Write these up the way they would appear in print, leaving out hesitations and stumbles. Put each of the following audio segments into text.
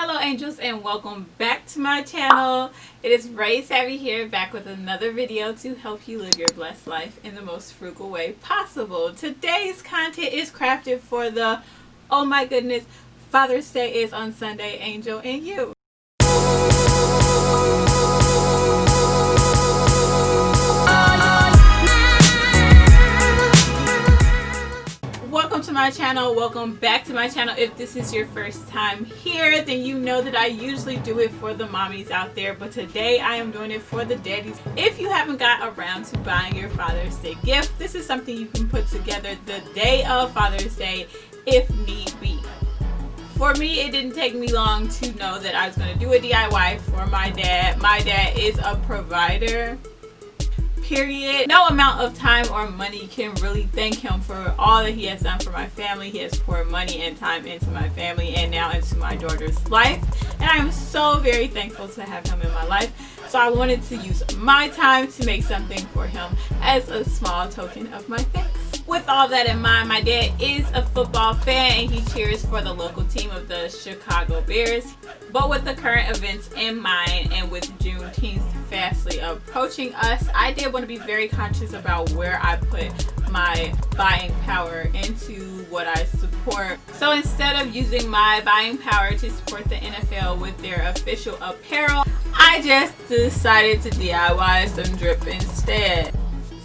Hello angels and welcome back to my channel. It is Ray Savvy here, back with another video to help you live your blessed life in the most frugal way possible. Today's content is crafted for the, oh my goodness, Father's Day is on Sunday, Angel and you. Welcome to my channel. Welcome back to my channel. If this is your first time here, then you know that I usually do it for the mommies out there, but today I am doing it for the daddies. If you haven't got around to buying your Father's Day gift, this is something you can put together the day of Father's Day if need be. For me, it didn't take me long to know that I was going to do a DIY for my dad. My dad is a provider. Period. No amount of time or money can really thank him for all that he has done for my family. He has poured money and time into my family and now into my daughter's life, and I am so very thankful to have him in my life. So I wanted to use my time to make something for him as a small token of my thanks. With all that in mind, my dad is a football fan and he cheers for the local team of the Chicago Bears. But with the current events in mind and with Juneteenth fastly approaching us, I did want to be very conscious about where I put my buying power into what I support. So instead of using my buying power to support the NFL with their official apparel, I just decided to DIY some drip instead.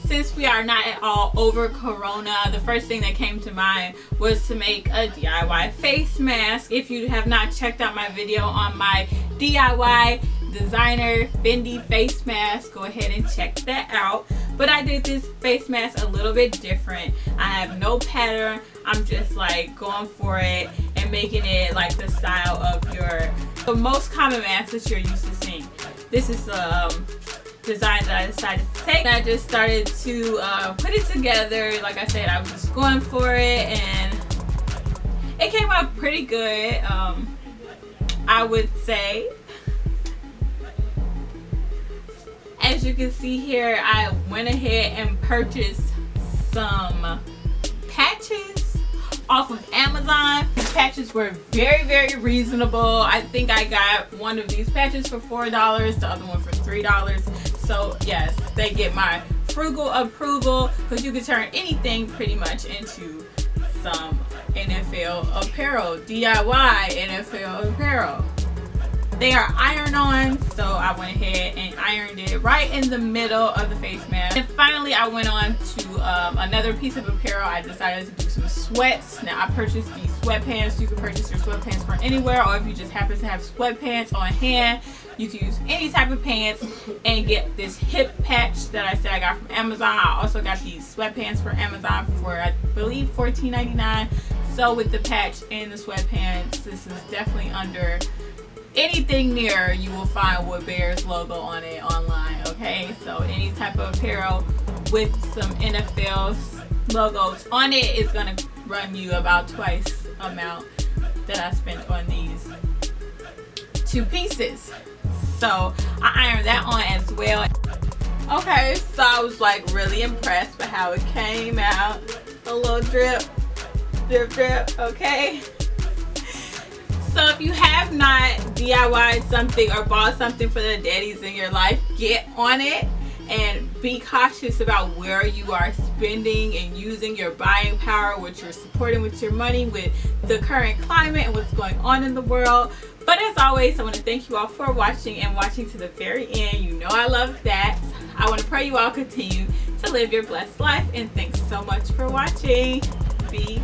Since we are not at all over Corona, the first thing that came to mind was to make a DIY face mask. If you have not checked out my video on my DIY designer Fendi face mask, go ahead and check that out. But I did this face mask a little bit different. I have no pattern. I'm just like going for it and making it like the style of the most common mask that you're used to seeing. This is design that I decided to take. I just started to put it together. Like I said, I was just going for it and it came out pretty good, I would say. As you can see here, I went ahead and purchased some patches off of Amazon. These patches were very reasonable. I think I got one of these patches for $4, the other one for $3. So yes, they get my frugal approval because you can turn anything pretty much into some NFL apparel, DIY NFL apparel. They are iron-on, so I went ahead and ironed it right in the middle of the face mask. And finally, I went on to another piece of apparel. I decided to do some sweats. Now, I purchased these sweatpants. You can purchase your sweatpants from anywhere, or if you just happen to have sweatpants on hand, you can use any type of pants and get this hip patch that I said I got from Amazon. I also got these sweatpants from Amazon for, I believe, $14.99. So with the patch and the sweatpants, this is definitely under anything near you will find with Bears logo on it online. Okay, so any type of apparel with some NFL logos on it is gonna run you about twice the amount that I spent on these two pieces. So I ironed that on as well. Okay, so I was like really impressed with how it came out. A little drip, okay. So if you have not DIY'd something or bought something for the daddies in your life, get on it and be cautious about where you are spending and using your buying power, what you're supporting with your money, with the current climate and what's going on in the world. But as always, I want to thank you all for watching and watching to the very end. You know I love that. I want to pray you all continue to live your blessed life, and thanks so much for watching. Be